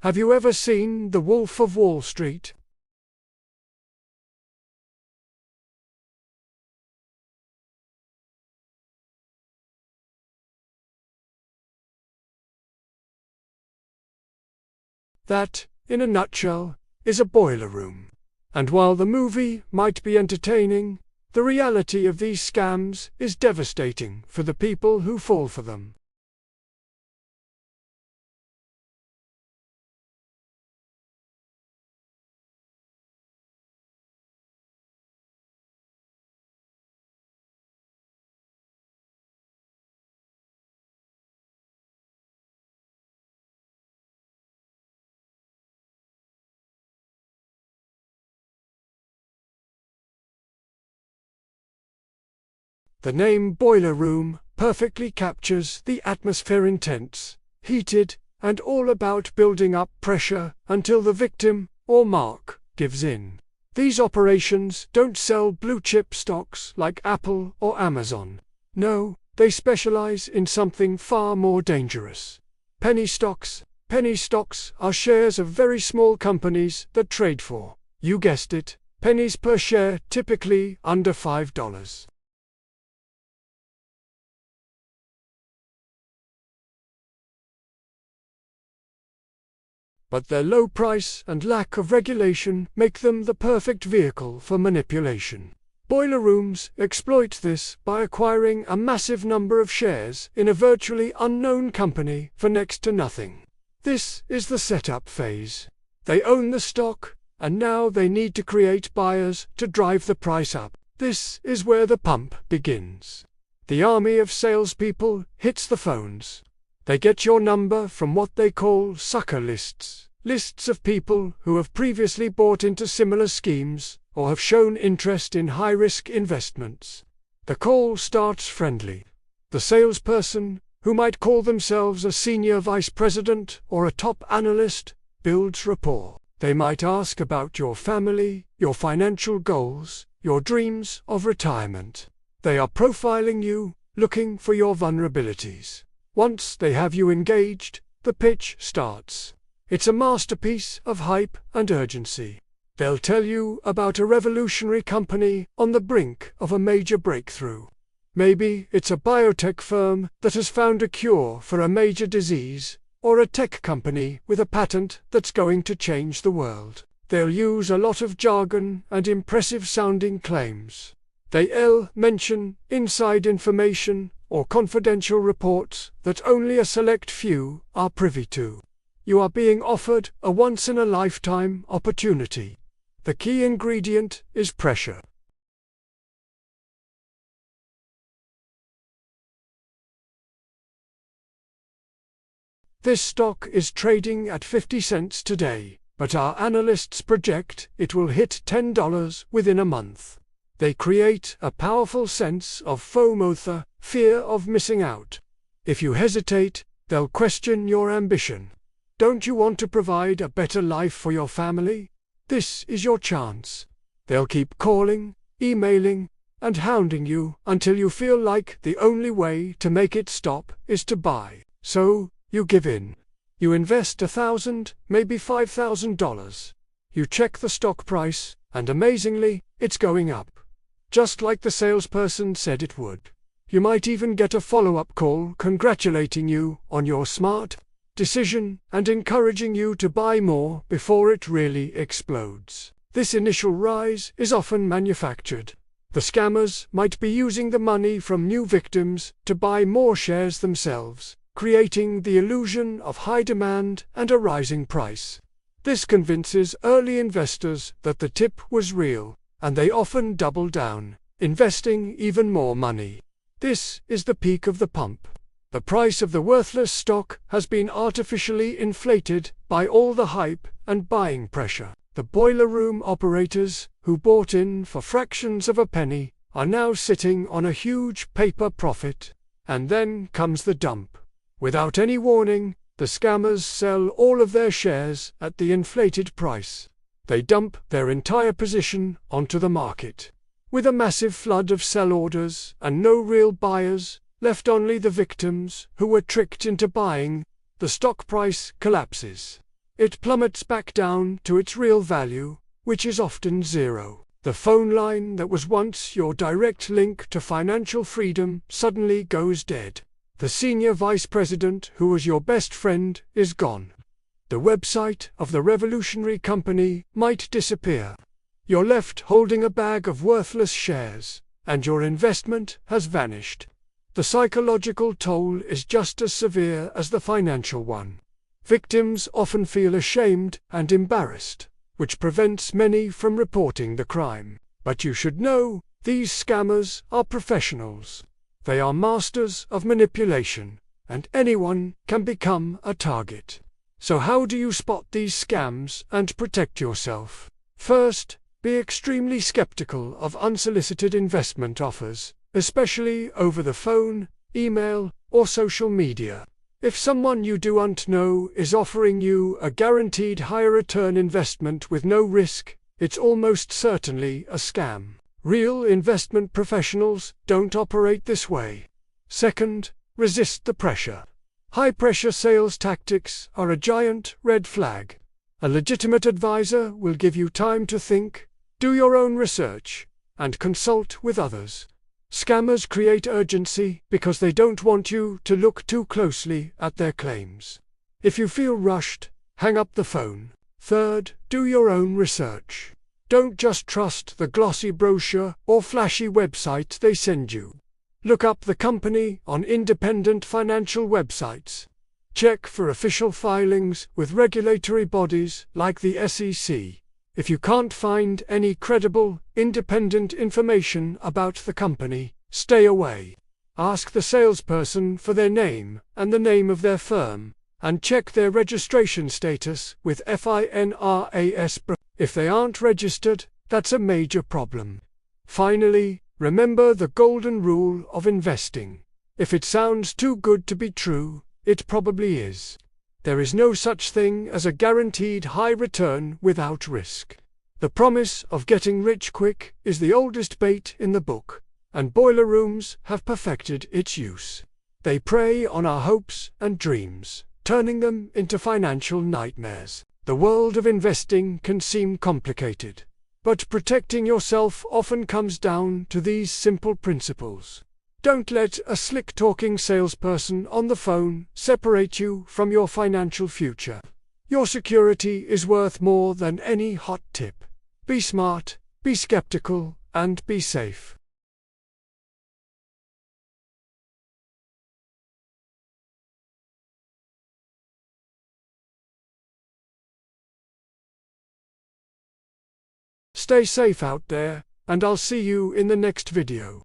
Have you ever seen The Wolf of Wall Street? That, in a nutshell, is a boiler room. And while the movie might be entertaining, the reality of these scams is devastating for the people who fall for them. The name boiler room perfectly captures the atmosphere: intense, heated, and all about building up pressure until the victim, or mark, gives in. These operations don't sell blue-chip stocks like Apple or Amazon. No, they specialize in something far more dangerous. Penny stocks. Penny stocks are shares of very small companies that trade for, you guessed it, pennies per share, typically under $5. But their low price and lack of regulation make them the perfect vehicle for manipulation. Boiler rooms exploit this by acquiring a massive number of shares in a virtually unknown company for next to nothing. This is the setup phase. They own the stock, and now they need to create buyers to drive the price up. This is where the pump begins. The army of salespeople hits the phones. They get your number from what they call sucker lists, lists of people who have previously bought into similar schemes or have shown interest in high-risk investments. The call starts friendly. The salesperson, who might call themselves a senior vice president or a top analyst, builds rapport. They might ask about your family, your financial goals, your dreams of retirement. They are profiling you, looking for your vulnerabilities. Once they have you engaged, the pitch starts. It's a masterpiece of hype and urgency. They'll tell you about a revolutionary company on the brink of a major breakthrough. Maybe it's a biotech firm that has found a cure for a major disease, or a tech company with a patent that's going to change the world. They'll use a lot of jargon and impressive-sounding claims. They'll mention inside information or confidential reports that only a select few are privy to. You are being offered a once-in-a-lifetime opportunity. The key ingredient is pressure. This stock is trading at 50 cents today, but our analysts project it will hit $10 within a month. They create a powerful sense of FOMO, fear of missing out. If you hesitate, they'll question your ambition. Don't you want to provide a better life for your family? This is your chance. They'll keep calling, emailing, and hounding you until you feel like the only way to make it stop is to buy. So, you give in. You invest $1,000, maybe $5,000. You check the stock price, and amazingly, it's going up. Just like the salesperson said it would. You might even get a follow-up call congratulating you on your smart decision and encouraging you to buy more before it really explodes. This initial rise is often manufactured. The scammers might be using the money from new victims to buy more shares themselves, creating the illusion of high demand and a rising price. This convinces early investors that the tip was real, and they often double down, investing even more money. This is the peak of the pump. The price of the worthless stock has been artificially inflated by all the hype and buying pressure. The boiler room operators, who bought in for fractions of a penny, are now sitting on a huge paper profit. And then comes the dump. Without any warning, the scammers sell all of their shares at the inflated price. They dump their entire position onto the market. With a massive flood of sell orders and no real buyers, left only the victims who were tricked into buying, the stock price collapses. it plummets back down to its real value, which is often zero. The phone line that was once your direct link to financial freedom suddenly goes dead. The senior vice president who was your best friend is gone. The website of the revolutionary company might disappear. You're left holding a bag of worthless shares, and your investment has vanished. The psychological toll is just as severe as the financial one. Victims often feel ashamed and embarrassed, which prevents many from reporting the crime. But you should know, these scammers are professionals. They are masters of manipulation, and anyone can become a target. So how do you spot these scams and protect yourself? First, be extremely skeptical of unsolicited investment offers, especially over the phone, email, or social media. If someone you don't know is offering you a guaranteed higher return investment with no risk, it's almost certainly a scam. Real investment professionals don't operate this way. Second, resist the pressure. High-pressure sales tactics are a giant red flag. A legitimate advisor will give you time to think, do your own research, and consult with others. Scammers create urgency because they don't want you to look too closely at their claims. If you feel rushed, hang up the phone. Third, do your own research. Don't just trust the glossy brochure or flashy website they send you. Look up the company on independent financial websites. Check for official filings with regulatory bodies like the SEC. If you can't find any credible, independent information about the company, stay away. Ask the salesperson for their name and the name of their firm, and check their registration status with FINRAS. If they aren't registered, that's a major problem. Finally, remember the golden rule of investing. If it sounds too good to be true, it probably is. There is no such thing as a guaranteed high return without risk. The promise of getting rich quick is the oldest bait in the book, and boiler rooms have perfected its use. They prey on our hopes and dreams, turning them into financial nightmares. The world of investing can seem complicated, but protecting yourself often comes down to these simple principles. Don't let a slick-talking salesperson on the phone separate you from your financial future. Your security is worth more than any hot tip. Be smart, be skeptical, and be safe. Stay safe out there, and I'll see you in the next video.